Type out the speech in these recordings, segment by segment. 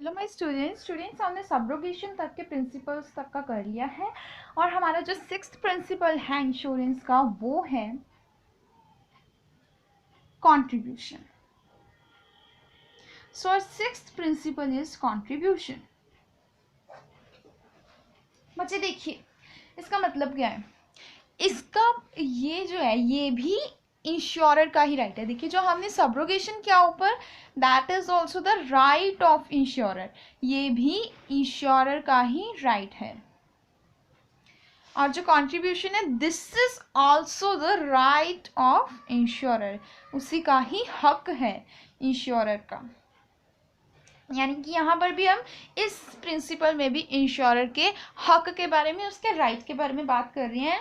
Hello my students हमने subrogation तक के प्रिंसिपल्स तक का कर लिया है और हमारा जो सिक्स्थ प्रिंसिपल है इंश्योरेंस का वो है contribution. So our sixth principle is contribution. बच्चे देखिए इसका मतलब क्या है. इसका ये जो है ये भी इंश्योरर का ही राइट है. देखिए जो हमने सब्रोगेशन किया ऊपर that is also the right of insurer. ये भी इंश्योरर का ही राइट है. और जो कंट्रीब्यूशन है this is also the right of insurer. उसी का ही हक है इंश्योरर का. यानी कि यहाँ पर भी हम इस प्रिंसिपल में भी इंश्योरर के हक के बारे में उसके राइट के बारे में बात कर रहे हैं.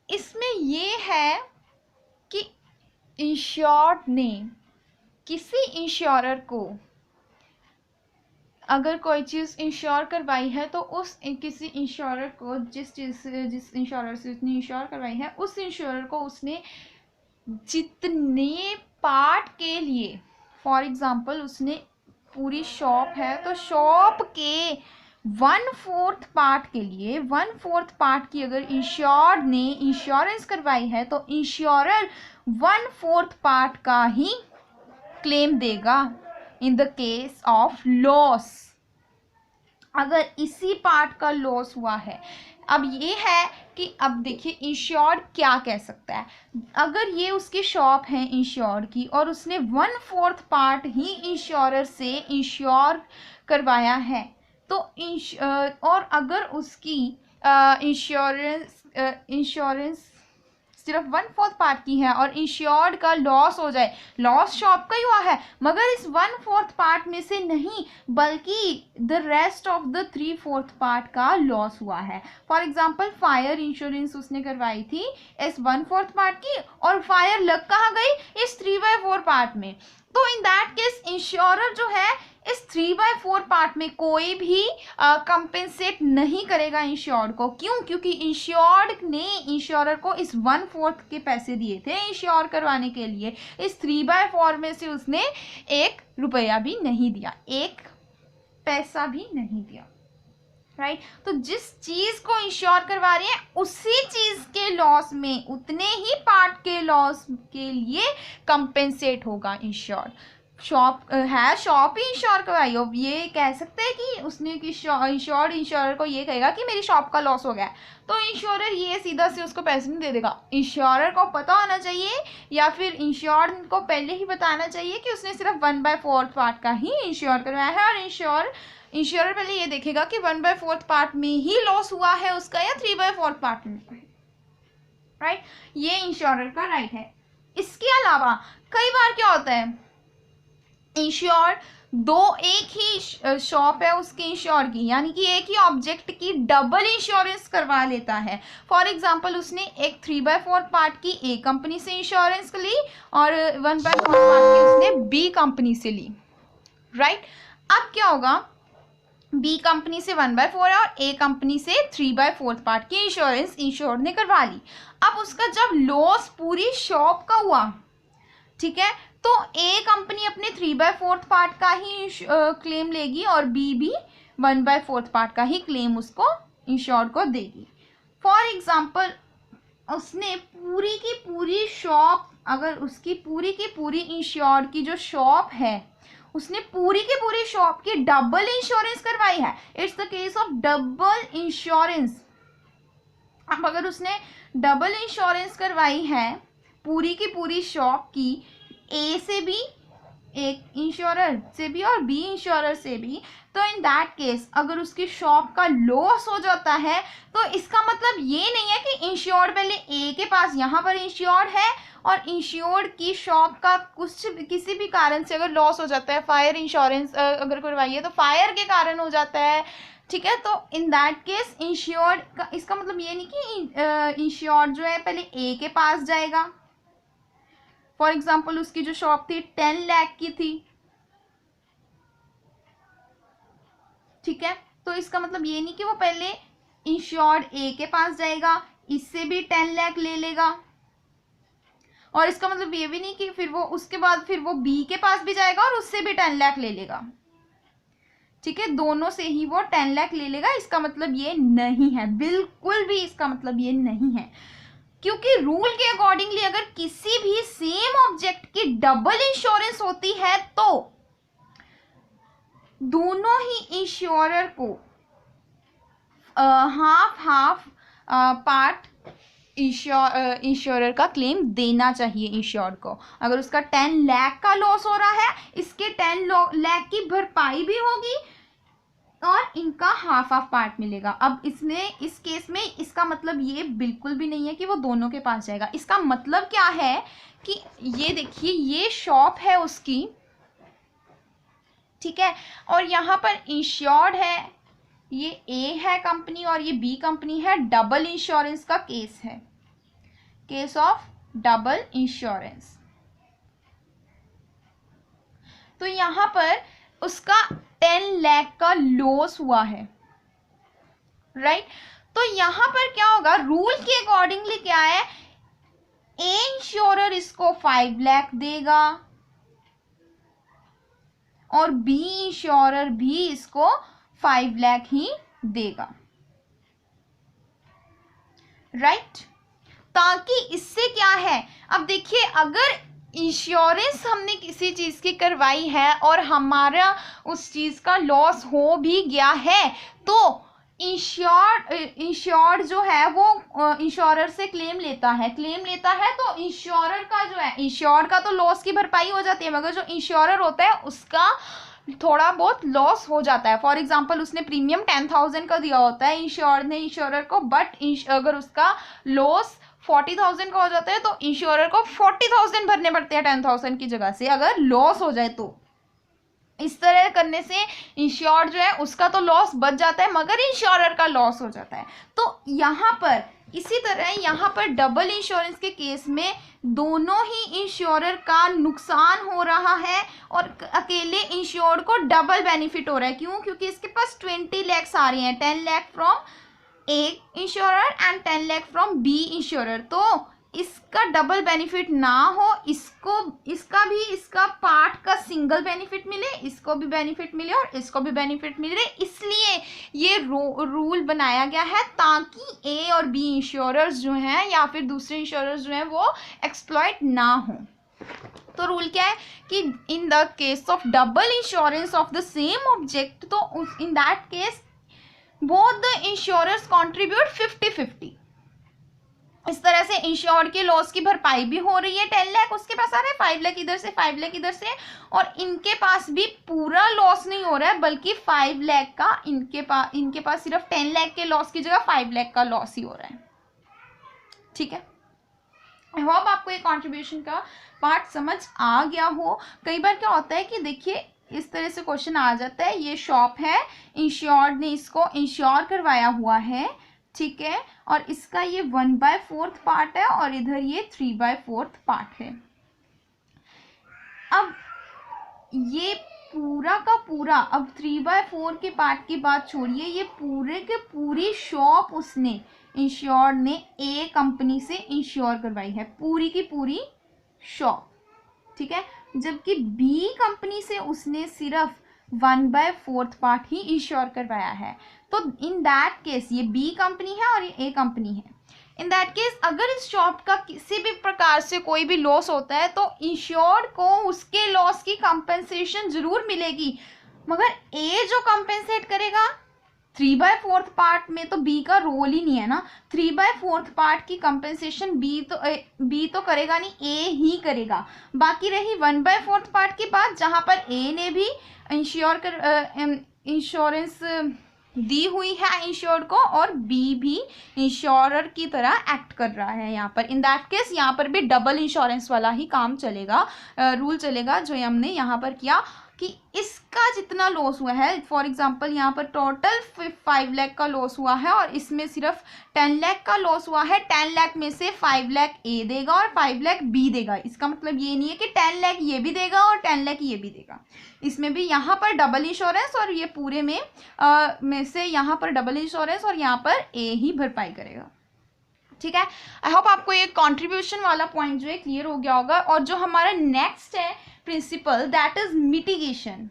इसमें ये है कि इंश्योर्ड ने किसी इंश्योरर को अगर कोई चीज़ इंश्योर करवाई है तो उस किसी इंश्योरर को जिस इंश्योरर से उसने इंश्योर करवाई है उस इंश्योरर को उसने जितने पार्ट के लिए, फॉर एग्जांपल उसने पूरी शॉप है तो शॉप के 1/4 पार्ट के लिए 1/4 पार्ट की अगर इंश्योर्ड ने इंश्योरेंस करवाई है तो इंश्योरर 1/4 पार्ट का ही क्लेम देगा इन द केस ऑफ लॉस. अगर इसी पार्ट का लॉस हुआ है. अब ये है कि अब देखिए इंश्योर्ड क्या कह सकता है. अगर ये उसकी शॉप है इंश्योर्ड की और उसने 1/4 पार्ट ही इंश्योरर से इंश्योर करवाया है तो और अगर उसकी इंश्योरेंस सिर्फ 1/4 पार्ट की है और इंश्योर्ड का लॉस हो जाए, लॉस शॉप का ही हुआ है मगर इस 1/4 पार्ट में से नहीं बल्कि the rest of the 3/4 part का लॉस हुआ है. फॉर एग्जाम्पल फायर इंश्योरेंस उसने करवाई थी इस 1/4 पार्ट की और फायर लग कहाँ गई इस 3/4 पार्ट में. तो इन दैट केस इंश्योरर जो है इस 3/4 पार्ट में कोई भी कंपेंसेट नहीं करेगा इंश्योर्ड को. क्यों? क्योंकि इंश्योर्ड ने इंश्योरर को इस 1/4 के पैसे दिए थे इंश्योर करवाने के लिए. इस 3/4 में से उसने 1 रुपया भी नहीं दिया, 1 पैसा भी नहीं दिया. राइट तो जिस चीज को इंश्योर करवा रही है उसी चीज के लॉस में उतने ही पार्ट के लॉस के लिए कंपेंसेट होगा इंश्योर्ड. शॉप है शॉप ही इंश्योर करवाई हो, ये कह सकते हैं कि उसने इंश्योर्ड इंश्योरर को ये कहेगा कि मेरी शॉप का लॉस हो गया तो इंश्योरर ये सीधा से उसको पैसे नहीं दे देगा. इंश्योरर को पता होना चाहिए या फिर इंश्योर्ड को पहले ही बताना चाहिए कि उसने सिर्फ 1/4 पार्ट का ही इंश्योर करवाया है और इंश्योरर पहले ये देखेगा कि 1/4 पार्ट में ही लॉस हुआ है उसका या 3/4 पार्ट में. राइट ये इंश्योरर का राइट है. इसके अलावा कई बार क्या होता है इंश्योर्ड एक ही शॉप है उसके इंश्योर की यानी कि एक ही ऑब्जेक्ट की डबल इंश्योरेंस करवा लेता है. फॉर एग्जांपल उसने एक 3/4 पार्ट की ए कंपनी से इंश्योरेंस ली और 1/4 पार्ट की उसने बी कंपनी से ली. राइट अब क्या होगा बी कंपनी से 1/4 और ए कंपनी से 3/4 पार्ट की इंश्योरेंस इंश्योर्ड ने करवा ली. अब उसका जब लॉस पूरी शॉप का हुआ ठीक है तो ए कंपनी अपने 3/4 पार्ट का ही क्लेम लेगी और बी भी 1/4 पार्ट का ही क्लेम उसको इंश्योर्ड को देगी. फॉर एग्जाम्पल उसने पूरी की पूरी शॉप अगर उसकी पूरी की पूरी इंश्योर्ड की जो शॉप है उसने पूरी की पूरी शॉप की डबल इंश्योरेंस करवाई है. It's the case of double insurance. अब अगर उसने डबल इंश्योरेंस करवाई है पूरी की पूरी शॉप की ए से भी एक इंश्योरर से भी और बी इंश्योरर से भी तो इन दैट केस अगर उसकी शॉप का लॉस हो जाता है तो इसका मतलब ये नहीं है कि इंश्योर्ड पहले ए के पास यहाँ पर इंश्योर्ड है और इंश्योर्ड की शॉप का कुछ किसी भी कारण से अगर लॉस हो जाता है फायर इंश्योरेंस अगर करवाई है तो फायर के कारण हो जाता है. ठीक है तो इन दैट केस इंश्योर्ड का इसका मतलब ये नहीं कि इंश्योर्ड जो है पहले ए के पास जाएगा. फॉर एग्जाम्पल उसकी जो शॉप थी 10 लाख की थी. ठीक है तो इसका मतलब ये नहीं कि वो पहले इंश्योर्ड ए के पास जाएगा इससे भी 10 लाख ले लेगा और इसका मतलब ये भी नहीं कि फिर वो उसके बाद फिर वो बी के पास भी जाएगा और उससे भी 10 लाख ले लेगा. ठीक है, दोनों से ही वो 10 लाख ले लेगा, इसका मतलब ये नहीं है, बिल्कुल भी इसका मतलब ये नहीं है। क्योंकि रूल के अकॉर्डिंगली अगर किसी भी सेम ऑब्जेक्ट की डबल इंश्योरेंस होती है तो दोनों ही इंश्योरर को हाफ पार्ट इंश्योरर का क्लेम देना चाहिए इंश्योर्ड को। अगर उसका 10 लाख का लॉस हो रहा है, इसके 10 लाख की भरपाई भी होगी और इनका हाफ पार्ट मिलेगा। अब इसने इस केस में इसका मतलब ये बिल्कुल भी नहीं है कि वो दोनों के पास जाएगा। इसका मतलब क्या है कि ये देखिए, ये शॉप है उसकी, ठीक है, और यहाँ पर इंश्योर्ड है, ये ए है कंपनी और ये बी कंपनी है। डबल इंश्योरेंस का केस है, केस ऑफ डबल इंश्योरेंस। तो यहाँ पर उसका 10 लाख का लॉस हुआ है, राइट। तो यहाँ पर क्या होगा, रूल के अकॉर्डिंगली क्या है, ए इंश्योरर इसको 5 लाख देगा और बी इंश्योरर भी इसको 5 लाख ही देगा, राइट। ताकि इससे क्या है, अब देखिए अगर इंश्योरेंस हमने किसी चीज़ की करवाई है और हमारा उस चीज़ का लॉस हो भी गया है तो इंश्योर्ड जो है वो इंश्योरर से क्लेम लेता है तो इंश्योरर का जो है, इंश्योर्ड का तो लॉस की भरपाई हो जाती है, मगर जो इंश्योरर होता है उसका थोड़ा बहुत लॉस हो जाता है। फॉर एग्जांपल उसने प्रीमियम 10,000 का दिया होता है इंश्योर्ड ने इंश्योरर को, बट अगर उसका लॉस 40,000 का हो जाता है तो इंश्योरर को 40,000 भरने पड़ते हैं 10,000 की जगह से, अगर लॉस हो जाए तो। इस तरह करने से इंश्योर्ड जो है उसका तो लॉस बच जाता है मगर इंश्योरर का लॉस हो जाता है। तो यहाँ पर इसी तरह यहाँ पर डबल इंश्योरेंस के केस में दोनों ही इंश्योरर का नुकसान हो रहा है और अकेले इंश्योर्ड को डबल बेनिफिट हो रहा है। क्यों? क्योंकि इसके पास 20 लाख आ रहे हैं, 10 lakh from A insurer and 10 lakh from B insurer. तो इसका डबल बेनिफिट ना हो, इसका पार्ट का सिंगल बेनिफिट मिले, इसको भी बेनिफिट मिले और इसको भी बेनिफिट मिले, इसलिए ये रूल बनाया गया है ताकि ए और बी इंश्योरर्स जो हैं या फिर दूसरे इंश्योरर्स जो हैं वो एक्सप्लॉइट ना हो। तो रूल क्या है कि in the case of double insurance of the same object, तो in that case both the insurers contribute 50-50। इस तरह से इंश्योर्ड के लॉस की भरपाई भी हो रही है, 10 लाख उसके पास आ रहे हैं, 5 लाख इधर से 5 लाख इधर से, और इनके पास भी पूरा लॉस नहीं हो रहा है बल्कि 5 लाख का इनके पास सिर्फ 10 लाख के लॉस की जगह 5 लाख का लॉस ही हो रहा है। ठीक है, आई होप आपको ये कॉन्ट्रीब्यूशन का पार्ट समझ आ गया हो। कई बार क्या होता है कि देखिए इस तरह से क्वेश्चन आ जाता है, ये शॉप है, इंश्योर्ड ने इसको इंश्योर करवाया हुआ है, ठीक है, और इसका ये 1/4 पार्ट है और इधर ये 3/4 पार्ट है। अब ये पूरा का पूरा, अब 3/4 के पार्ट की बात छोड़िए, ये पूरे के पूरी शॉप उसने इंश्योर्ड ने ए कंपनी से इंश्योर करवाई है, पूरी की पूरी शॉप, ठीक है, जबकि बी कंपनी से उसने सिर्फ 1/4 पार्ट ही इंश्योर करवाया है। तो इन दैट केस ये बी कंपनी है और ये ए कंपनी है। इन दैट केस अगर इस शॉप का किसी भी प्रकार से कोई भी लॉस होता है तो इंश्योर्ड को उसके लॉस की कंपेंसेशन जरूर मिलेगी, मगर ए जो कंपेंसेट करेगा 3/4 पार्ट में तो बी का रोल ही नहीं है ना। 3/4 पार्ट की कंपेंसेशन बी तो करेगा नहीं, ए ही करेगा। बाकी रही 1/4 पार्ट की बात, जहां पर ए ने भी इंश्योरेंस दी हुई है इंश्योर्ड को और बी भी इंश्योरर की तरह एक्ट कर रहा है यहाँ पर। इन दैट केस यहाँ पर भी डबल इंश्योरेंस वाला ही काम चलेगा, रूल चलेगा जो हमने यहाँ पर किया कि इसका जितना लॉस हुआ है, फॉर एग्जांपल यहाँ पर टोटल 5 लाख का लॉस हुआ है और इसमें सिर्फ 10 लाख का लॉस हुआ है, 10 लाख में से 5 लाख ए देगा और 5 लाख बी देगा। इसका मतलब ये नहीं है कि 10 लाख ये भी देगा और 10 लाख ये भी देगा, इसमें भी यहाँ पर डबल इंश्योरेंस और ये पूरे में से यहाँ पर डबल इंश्योरेंस और यहाँ पर ए ही भरपाई करेगा। ठीक है, आई होप आपको ये कंट्रीब्यूशन वाला पॉइंट जो है क्लियर हो गया होगा। और जो हमारा नेक्स्ट है प्रिंसिपल, दैट इज मिटिगेशन।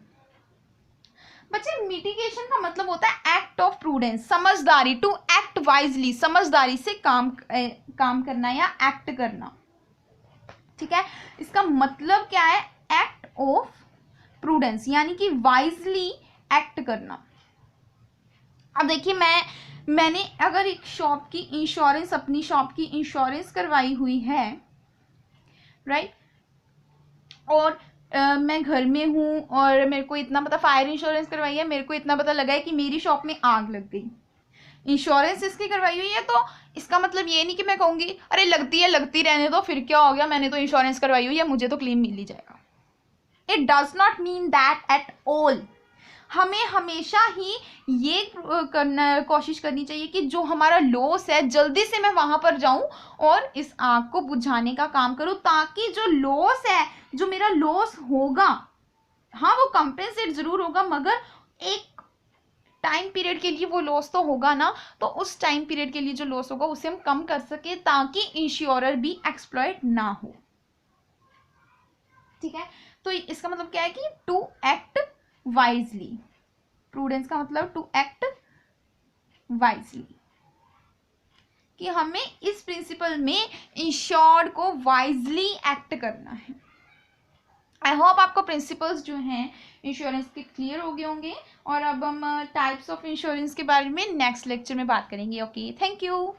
बच्चे मिटिगेशन का मतलब होता है एक्ट ऑफ प्रूडेंस, समझदारी, टू एक्ट वाइजली, समझदारी से काम करना या एक्ट करना, ठीक है। इसका मतलब क्या है, एक्ट ऑफ प्रूडेंस, यानी कि वाइजली एक्ट करना। अब देखिए मैंने अगर एक शॉप की इंश्योरेंस, अपनी शॉप की इंश्योरेंस करवाई हुई है, राइट, और मैं घर में हूँ और मेरे को इतना पता, फायर इंश्योरेंस करवाई है, मेरे को इतना पता लगा है कि मेरी शॉप में आग लग गई, इंश्योरेंस इसकी करवाई हुई है, तो इसका मतलब ये नहीं कि मैं कहूँगी अरे लगती है लगती रहने दो, फिर क्या हो गया, मैंने तो इंश्योरेंस करवाई हुई है, मुझे तो क्लेम मिल ही जाएगा। It does not mean that at all. हमें हमेशा ही ये करना, कोशिश करनी चाहिए कि जो हमारा लॉस है जल्दी से मैं वहां पर जाऊं और इस आग को बुझाने का काम करूं, ताकि जो लॉस है, जो मेरा लॉस होगा, हाँ वो कंपेंसेट जरूर होगा, मगर एक टाइम पीरियड के लिए वो लॉस तो होगा ना, तो उस टाइम पीरियड के लिए जो लॉस होगा उसे हम कम कर सके, ताकि इंश्योरर भी एक्सप्लॉइट ना हो, ठीक है। तो इसका मतलब क्या है कि टू एक्ट वाइजली, प्रूडेंस का मतलब टू एक्ट वाइजली, कि हमें इस प्रिंसिपल में इंश्योर्ड को वाइजली एक्ट करना है। आई होप आपको प्रिंसिपल्स जो हैं इंश्योरेंस के क्लियर हो गए होंगे, और अब हम टाइप्स ऑफ इंश्योरेंस के बारे में नेक्स्ट लेक्चर में बात करेंगे। Okay, thank you.